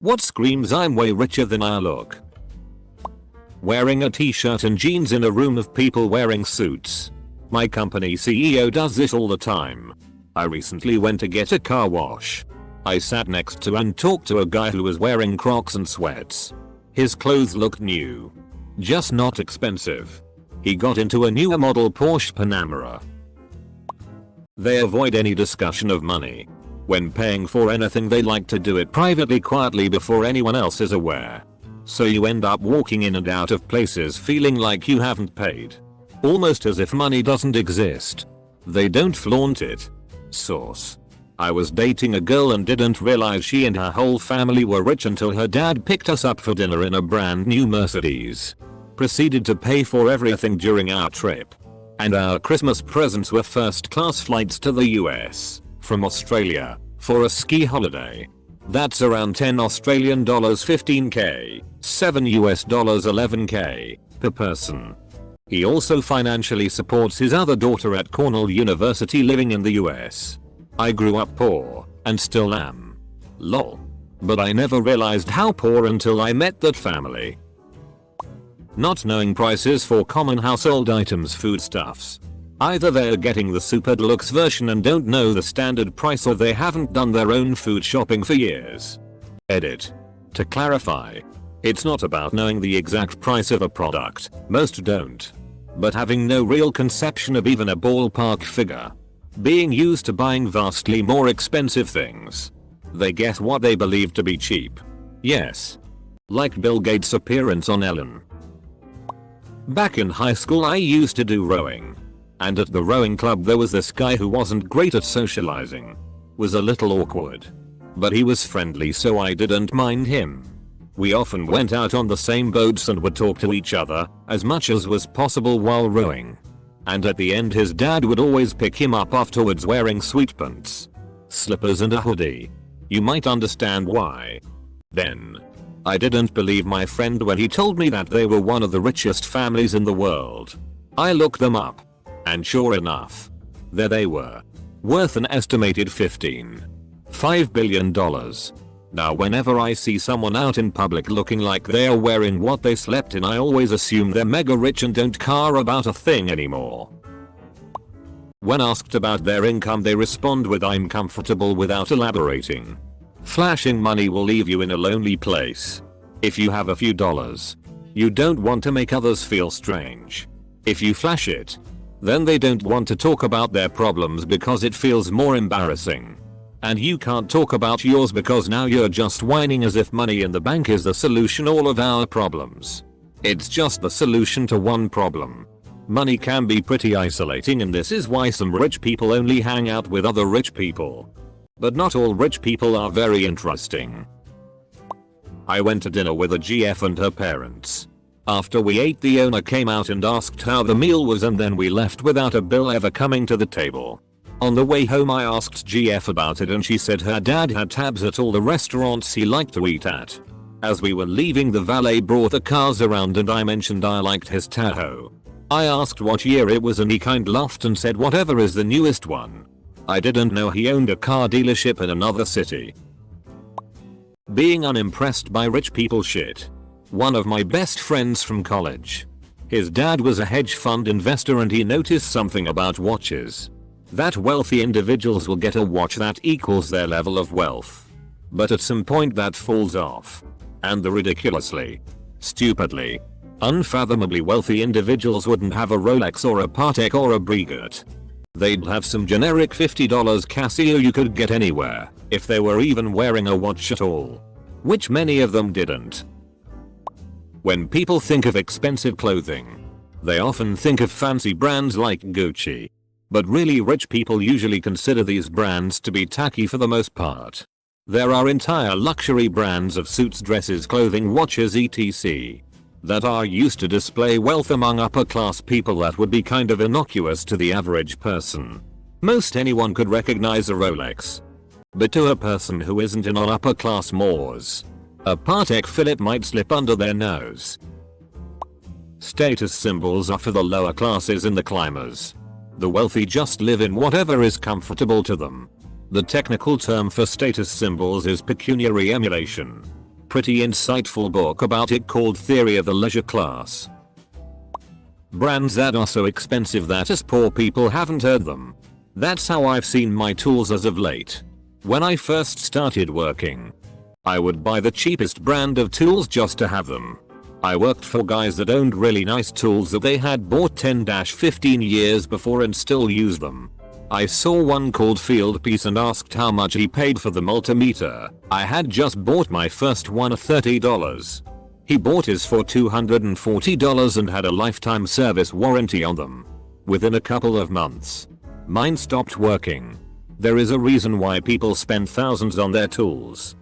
What screams I'm way richer than I look? Wearing a t-shirt and jeans in a room of people wearing suits. My company CEO does this all the time. I recently went to get a car wash. I sat next to and talked to a guy who was wearing Crocs and sweats. His clothes looked new. Just not expensive. He got into a newer model Porsche Panamera. They avoid any discussion of money. When paying for anything they like to do it privately, quietly, before anyone else is aware. So you end up walking in and out of places feeling like you haven't paid. Almost as if money doesn't exist. They don't flaunt it. Source: I was dating a girl and didn't realize she and her whole family were rich until her dad picked us up for dinner in a brand new Mercedes. Proceeded to pay for everything during our trip. And our Christmas presents were first class flights to the US from Australia for a ski holiday. That's around 10 Australian dollars 15k, 7 US dollars 11k per person. He also financially supports his other daughter at Cornell University living in the US. I grew up poor and still am. Lol. But I never realized how poor until I met that family. Not knowing prices for common household items, foodstuffs. Either they're getting the super deluxe version and don't know the standard price, or they haven't done their own food shopping for years. Edit. To clarify, it's not about knowing the exact price of a product, most don't. But having no real conception of even a ballpark figure. Being used to buying vastly more expensive things. They get what they believe to be cheap. Yes. Like Bill Gates' appearance on Ellen. Back in high school I used to do rowing. And at the rowing club there was this guy who wasn't great at socializing. Was a little awkward. But he was friendly, so I didn't mind him. We often went out on the same boats and would talk to each other as much as was possible while rowing. And at the end his dad would always pick him up afterwards wearing sweatpants, slippers and a hoodie. You might understand why. Then, I didn't believe my friend when he told me that they were one of the richest families in the world. I looked them up. And sure enough, there they were. Worth an estimated $15.5 billion. Now whenever I see someone out in public looking like they're wearing what they slept in, I always assume they're mega rich and don't care about a thing anymore. When asked about their income they respond with "I'm comfortable" without elaborating. Flashing money will leave you in a lonely place. If you have a few dollars, you don't want to make others feel strange. If you flash it, then they don't want to talk about their problems because it feels more embarrassing. And you can't talk about yours because now you're just whining as if money in the bank is the solution to all of our problems. It's just the solution to one problem. Money can be pretty isolating, and this is why some rich people only hang out with other rich people. But not all rich people are very interesting. I went to dinner with a GF and her parents. After we ate, the owner came out and asked how the meal was, and then we left without a bill ever coming to the table. On the way home I asked GF about it and she said her dad had tabs at all the restaurants he liked to eat at. As we were leaving, the valet brought the cars around and I mentioned I liked his Tahoe. I asked what year it was and he kind laughed and said whatever is the newest one. I didn't know he owned a car dealership in another city. Being unimpressed by rich people shit. One of my best friends from college. His dad was a hedge fund investor and he noticed something about watches. That wealthy individuals will get a watch that equals their level of wealth. But at some point that falls off. And the ridiculously, stupidly, unfathomably wealthy individuals wouldn't have a Rolex or a Patek or a Breguet. They'd have some generic $50 Casio you could get anywhere, if they were even wearing a watch at all. Which many of them didn't. When people think of expensive clothing, they often think of fancy brands like Gucci. But really rich people usually consider these brands to be tacky for the most part. There are entire luxury brands of suits, dresses, clothing, watches, etc. that are used to display wealth among upper class people that would be kind of innocuous to the average person. Most anyone could recognize a Rolex. But to a person who isn't in on upper class mores, a Patek Philippe might slip under their nose. Status symbols are for the lower classes and the climbers. The wealthy just live in whatever is comfortable to them. The technical term for status symbols is pecuniary emulation. pretty insightful book about it called Theory of the Leisure Class. Brands that are so expensive that us poor people haven't heard them. That's how I've seen my tools as of late. When I first started working, I would buy the cheapest brand of tools just to have them. I worked for guys that owned really nice tools that they had bought 10-15 years before and still use them. I saw one called Fieldpiece and asked how much he paid for the multimeter. I had just bought my first one at $30. He bought his for $240 and had a lifetime service warranty on them. Within a couple of months, mine stopped working. There is a reason why people spend thousands on their tools.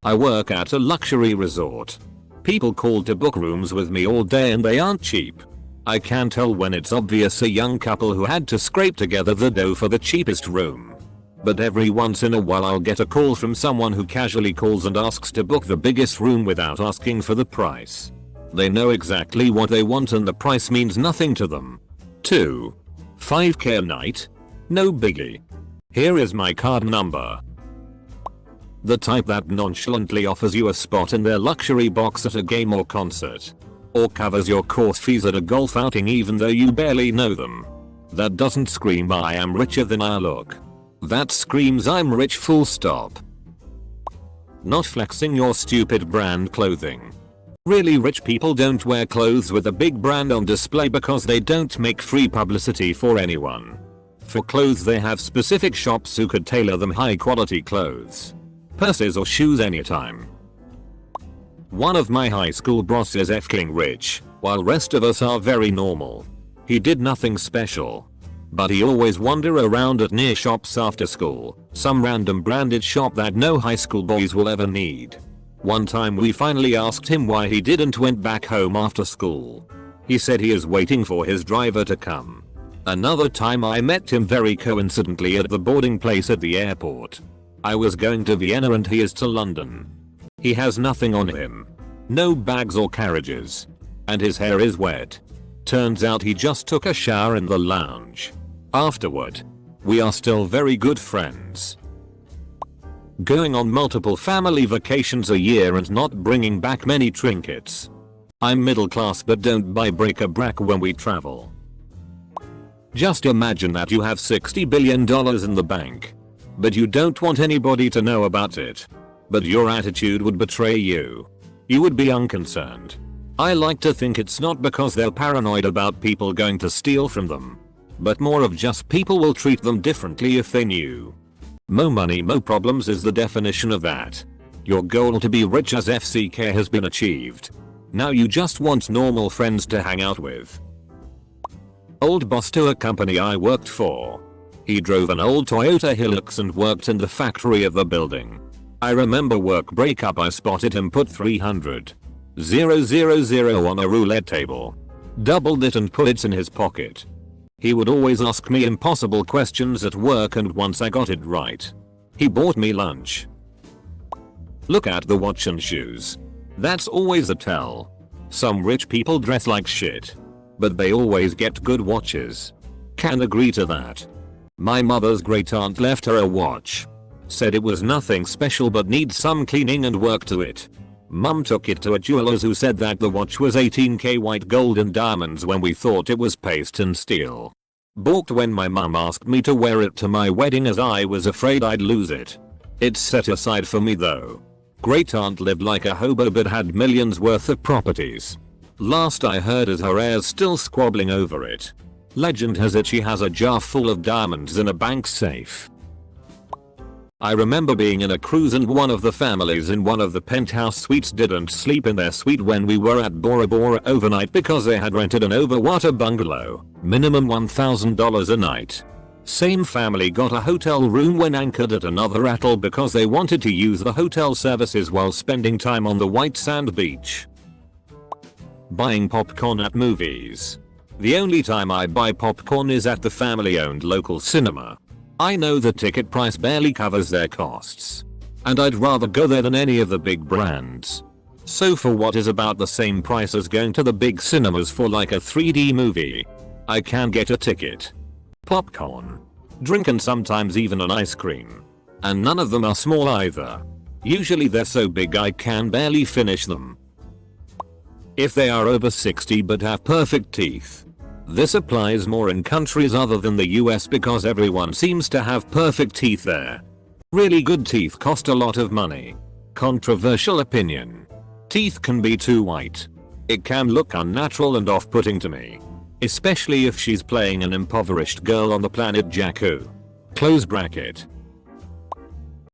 I work at a luxury resort. People call to book rooms with me all day and they aren't cheap. I can tell when it's obvious a young couple who had to scrape together the dough for the cheapest room. But every once in a while I'll get a call from someone who casually calls and asks to book the biggest room without asking for the price. They know exactly what they want and the price means nothing to them. 2. $5K a night? No biggie. Here is my card number. The type that nonchalantly offers you a spot in their luxury box at a game or concert. Or covers your course fees at a golf outing even though you barely know them. That doesn't scream I am richer than I look. That screams I'm rich full stop. Not flexing your stupid brand clothing. Really rich people don't wear clothes with a big brand on display because they don't make free publicity for anyone. For clothes they have specific shops who could tailor them high quality clothes. Purses or shoes anytime. One of my high school bros is effing rich, while rest of us are very normal. He did nothing special. But he always wander around at near shops after school, some random branded shop that no high school boys will ever need. One time we finally asked him why he didn't went back home after school. He said he is waiting for his driver to come. Another time I met him very coincidentally at the boarding place at the airport. I was going to Vienna and he is to London. He has nothing on him. No bags or carriages. And his hair is wet. Turns out he just took a shower in the lounge. Afterward, we are still very good friends. Going on multiple family vacations a year and not bringing back many trinkets. I'm middle class but don't buy bric-a-brac when we travel. Just imagine that you have $60 billion in the bank. But you don't want anybody to know about it. But your attitude would betray you. You would be unconcerned. I like to think it's not because they're paranoid about people going to steal from them. But more of just people will treat them differently if they knew. Mo money mo problems is the definition of that. Your goal to be rich as FCK has been achieved. Now you just want normal friends to hang out with. Old boss to a company I worked for. He drove an old Toyota Hilux and worked in the factory of the building. I remember work breakup I spotted him put 300,000 on a roulette table. Doubled it and put it in his pocket. He would always ask me impossible questions at work and once I got it right. He bought me lunch. Look at the watch and shoes. That's always a tell. Some rich people dress like shit. But they always get good watches. Can agree to that. My mother's great aunt left her a watch. Said it was nothing special but needs some cleaning and work to it. Mum took it to a jeweler's who said that the watch was 18K white gold and diamonds when we thought it was paste and steel. Balked when my mum asked me to wear it to my wedding as I was afraid I'd lose it. It's set aside for me though. Great aunt lived like a hobo but had millions worth of properties. Last I heard is her heirs still squabbling over it. Legend has it she has a jar full of diamonds in a bank safe. I remember being in a cruise and one of the families in one of the penthouse suites didn't sleep in their suite when we were at Bora Bora overnight because they had rented an overwater bungalow, minimum $1,000 a night. Same family got a hotel room when anchored at another atoll because they wanted to use the hotel services while spending time on the white sand beach. Buying popcorn at movies. The only time I buy popcorn is at the family-owned local cinema. I know the ticket price barely covers their costs. And I'd rather go there than any of the big brands. So for what is about the same price as going to the big cinemas for like a 3D movie, I can get a ticket, popcorn, drink and sometimes even an ice cream. And none of them are small either. Usually they're so big I can barely finish them. If they are over 60 but have perfect teeth. This applies more in countries other than the US because everyone seems to have perfect teeth there. Really good teeth cost a lot of money. Controversial opinion. Teeth can be too white. It can look unnatural and off-putting to me. Especially if she's playing an impoverished girl on the planet Jakku. Close bracket.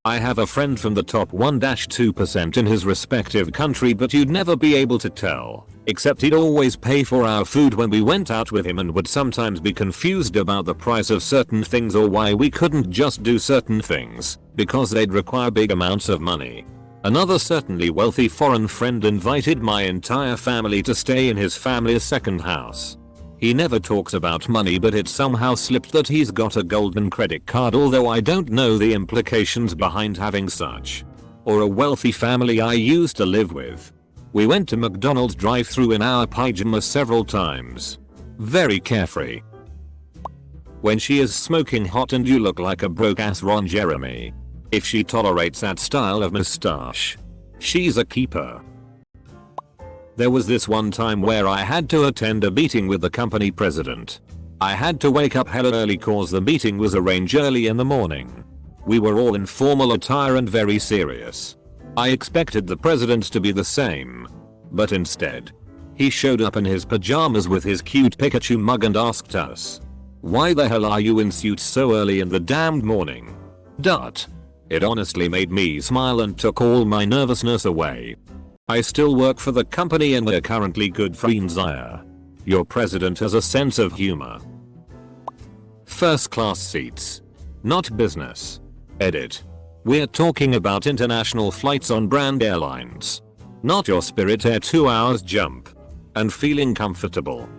I have a friend from the top 1-2% in his respective country, but you'd never be able to tell, except he'd always pay for our food when we went out with him and would sometimes be confused about the price of certain things or why we couldn't just do certain things, because they'd require big amounts of money. Another certainly wealthy foreign friend invited my entire family to stay in his family's second house. He never talks about money, but it somehow slipped that he's got a golden credit card, although I don't know the implications behind having such. Or a wealthy family I used to live with. We went to McDonald's drive-thru in our pajamas several times. Very carefree. When she is smoking hot and you look like a broke-ass Ron Jeremy. If she tolerates that style of mustache. She's a keeper. There was this one time where I had to attend a meeting with the company president. I had to wake up hella early cause the meeting was arranged early in the morning. We were all in formal attire and very serious. I expected the president to be the same. But instead, he showed up in his pajamas with his cute Pikachu mug and asked us, "Why the hell are you in suits so early in the damned morning?" It honestly made me smile and took all my nervousness away. I still work for the company and we're currently good friends. Your president has a sense of humor. First class seats. Not business. Edit. We're talking about international flights on brand airlines. Not your Spirit Air 2 hours jump. And feeling comfortable.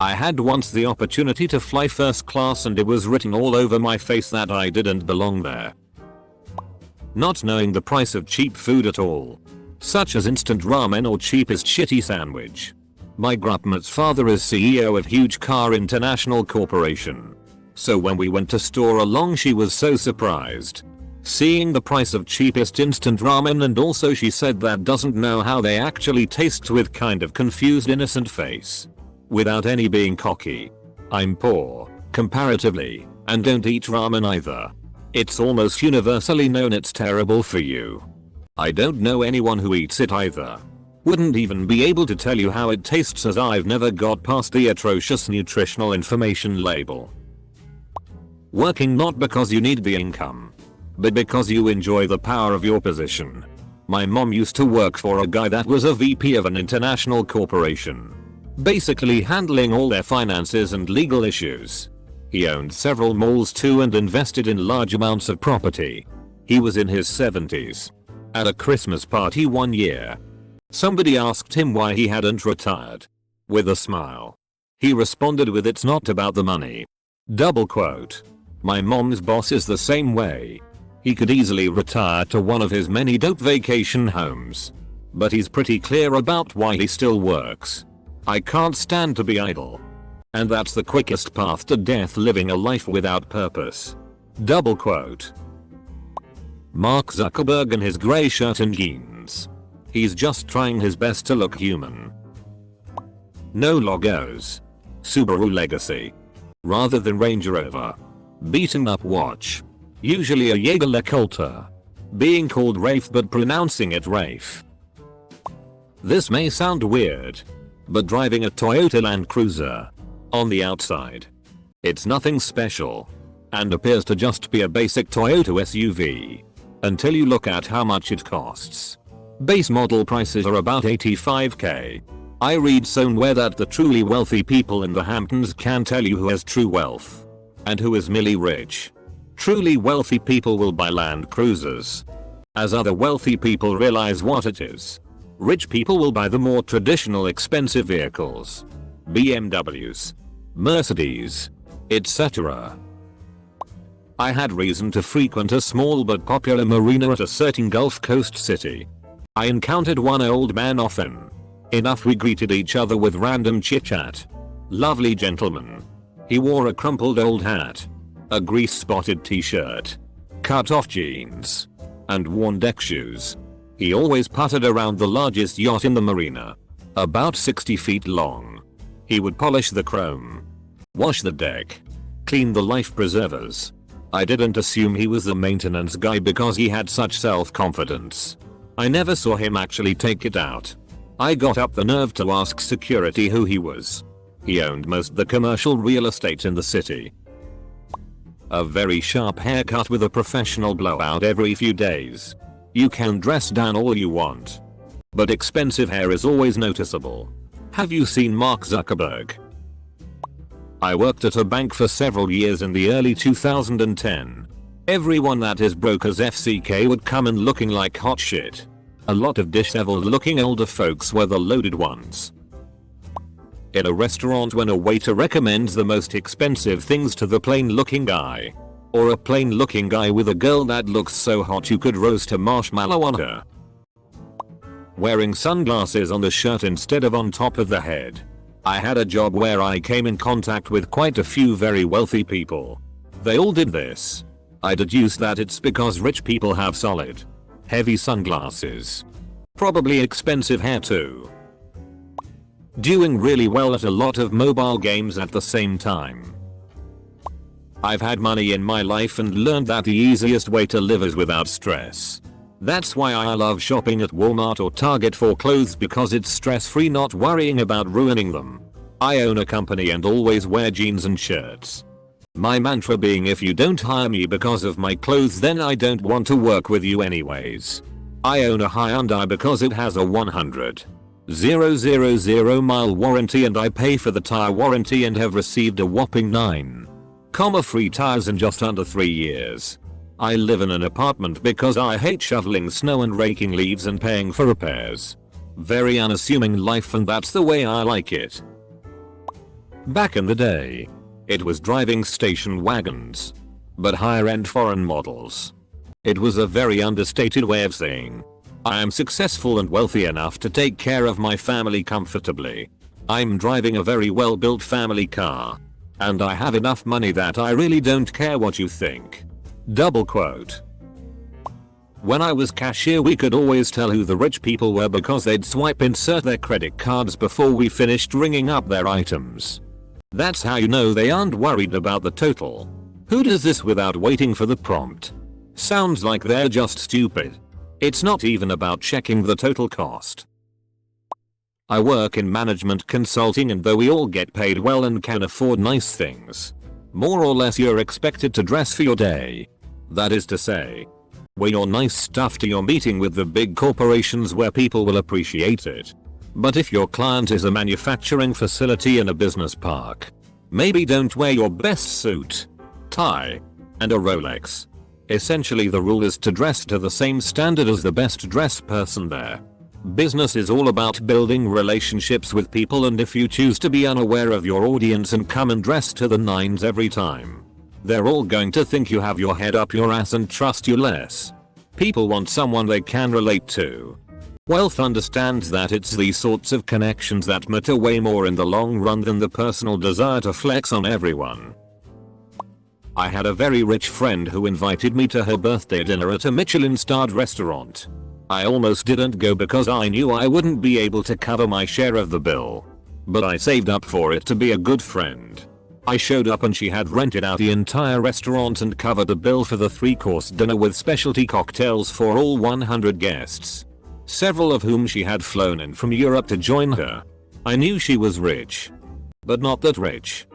I had once the opportunity to fly first class and it was written all over my face that I didn't belong there. Not knowing the price of cheap food at all. Such as instant ramen or cheapest shitty sandwich. My grandma's father is CEO of huge car international corporation. So when we went to store along she was so surprised. Seeing the price of cheapest instant ramen, and also she said that doesn't know how they actually taste with kind of confused innocent face. Without any being cocky. I'm poor, comparatively, and don't eat ramen either. It's almost universally known it's terrible for you. I don't know anyone who eats it either. Wouldn't even be able to tell you how it tastes as I've never got past the atrocious nutritional information label. Working not because you need the income, but because you enjoy the power of your position. My mom used to work for a guy that was a VP of an international corporation. Basically handling all their finances and legal issues. He owned several malls too and invested in large amounts of property. He was in his 70s. At a Christmas party one year, somebody asked him why he hadn't retired. With a smile, he responded with, "It's not about the money." Double quote. My mom's boss is the same way. He could easily retire to one of his many dope vacation homes. But he's pretty clear about why he still works. "I can't stand to be idle. And that's the quickest path to death, living a life without purpose." Double quote. Mark Zuckerberg in his grey shirt and jeans. He's just trying his best to look human. No logos. Subaru Legacy. Rather than Range Rover. Beaten up watch. Usually a Jaeger LeCoultre. Being called Rafe but pronouncing it Rafe. This may sound weird, but driving a Toyota Land Cruiser. On the outside, it's nothing special. And appears to just be a basic Toyota SUV. Until you look at how much it costs. Base model prices are about $85k. I read somewhere that the truly wealthy people in the Hamptons can tell you who has true wealth. And who is merely rich. Truly wealthy people will buy Land Cruisers. As other wealthy people realize what it is. Rich people will buy the more traditional expensive vehicles. BMWs. Mercedes. etc. I had reason to frequent a small but popular marina at a certain Gulf Coast city. I encountered one old man often. Enough we greeted each other with random chit-chat. Lovely gentleman. He wore a crumpled old hat. A grease-spotted t-shirt. Cut-off jeans. and worn deck shoes. He always putted around the largest yacht in the marina, about 60 feet long. He would polish the chrome, wash the deck, clean the life preservers. I didn't assume he was the maintenance guy because he had such self-confidence. I never saw him actually take it out. I got up the nerve to ask security who he was. He owned most of the commercial real estate in the city. A very sharp haircut with a professional blowout every few days. You can dress down all you want, but expensive hair is always noticeable. Have you seen Mark Zuckerberg? I worked at a bank for several years in the early 2010. Everyone that is broke as FCK would come in looking like hot shit. A lot of disheveled looking older folks were the loaded ones. In a restaurant, when a waiter recommends the most expensive things to the plain looking guy, or a plain looking guy with a girl that looks so hot you could roast a marshmallow on her. Wearing sunglasses on the shirt instead of on top of the head. I had a job where I came in contact with quite a few very wealthy people. They all did this. I deduced that it's because rich people have solid, heavy sunglasses. Probably expensive hair too. Doing really well at a lot of mobile games at the same time. I've had money in my life and learned that the easiest way to live is without stress. That's why I love shopping at Walmart or Target for clothes, because it's stress-free, not worrying about ruining them. I own a company and always wear jeans and shirts. My mantra being, if you don't hire me because of my clothes, then I don't want to work with you anyways. I own a Hyundai because it has a 100,000 mile warranty and I pay for the tire warranty and have received a whopping 9 free tires in just under 3 years. I live in an apartment because I hate shoveling snow and raking leaves and paying for repairs. Very unassuming life, and that's the way I like it. Back in the day, it was driving station wagons, but higher end foreign models. It was a very understated way of saying, I am successful and wealthy enough to take care of my family comfortably. I'm driving a very well built family car. And I have enough money that I really don't care what you think. Double quote. When I was cashier, we could always tell who the rich people were because they'd swipe insert their credit cards before we finished ringing up their items. That's how you know they aren't worried about the total. Who does this without waiting for the prompt? Sounds like they're just stupid. It's not even about checking the total cost. I work in management consulting, and though we all get paid well and can afford nice things, more or less you're expected to dress for your day. That is to say, wear your nice stuff to your meeting with the big corporations where people will appreciate it. But if your client is a manufacturing facility in a business park, maybe don't wear your best suit, tie, and a Rolex. Essentially the rule is to dress to the same standard as the best dressed person there. Business is all about building relationships with people, and if you choose to be unaware of your audience and come and dress to the nines every time, they're all going to think you have your head up your ass and trust you less. People want someone they can relate to. Wealth understands that it's these sorts of connections that matter way more in the long run than the personal desire to flex on everyone. I had a very rich friend who invited me to her birthday dinner at a Michelin-starred restaurant. I almost didn't go because I knew I wouldn't be able to cover my share of the bill. But I saved up for it to be a good friend. I showed up and she had rented out the entire restaurant and covered the bill for the 3-course dinner with specialty cocktails for all 100 guests, several of whom she had flown in from Europe to join her. I knew she was rich, but not that rich.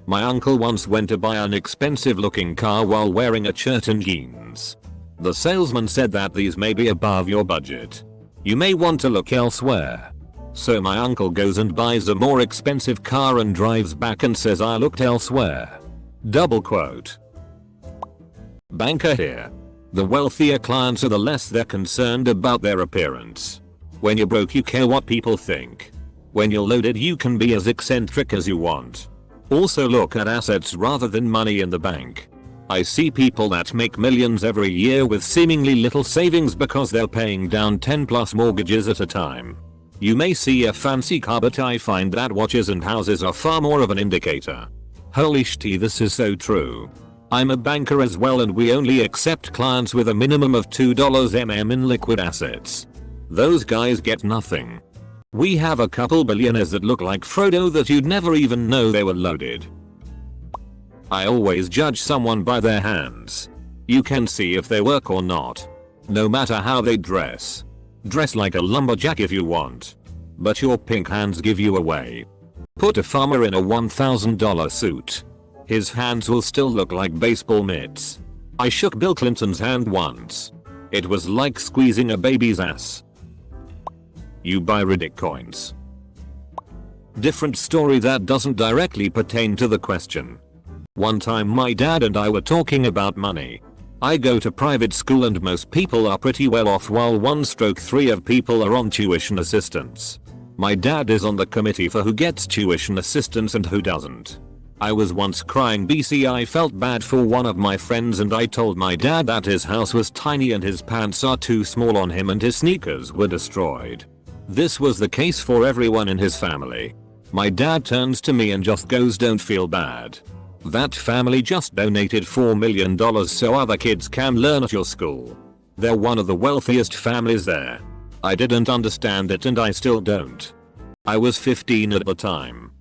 My uncle once went to buy an expensive looking car while wearing a shirt and jeans. The salesman said that these may be above your budget. You may want to look elsewhere. So my uncle goes and buys a more expensive car and drives back and says, I looked elsewhere. Double quote. Banker here. The wealthier clients are, the less they're concerned about their appearance. When you're broke, you care what people think. When you're loaded, you can be as eccentric as you want. Also look at assets rather than money in the bank. I see people that make millions every year with seemingly little savings because they're paying down 10+ mortgages at a time. You may see a fancy car, but I find that watches and houses are far more of an indicator. Holy shit, this is so true. I'm a banker as well and we only accept clients with a minimum of $2 in liquid assets. Those guys get nothing. We have a couple billionaires that look like Frodo that you'd never even know they were loaded. I always judge someone by their hands. You can see if they work or not. No matter how they dress. Dress like a lumberjack if you want. But your pink hands give you away. Put a farmer in a $1,000 suit. His hands will still look like baseball mitts. I shook Bill Clinton's hand once. It was like squeezing a baby's ass. You buy Reddit coins. Different story that doesn't directly pertain to the question. One time my dad and I were talking about money. I go to private school and most people are pretty well off while 1/3 of people are on tuition assistance. My dad is on the committee for who gets tuition assistance and who doesn't. I was once crying BC I felt bad for one of my friends and I told my dad that his house was tiny and his pants are too small on him and his sneakers were destroyed. This was the case for everyone in his family. My dad turns to me and just goes, "Don't feel bad. That family just donated $4 million so other kids can learn at your school. They're one of the wealthiest families there." I didn't understand it and I still don't. I was 15 at the time.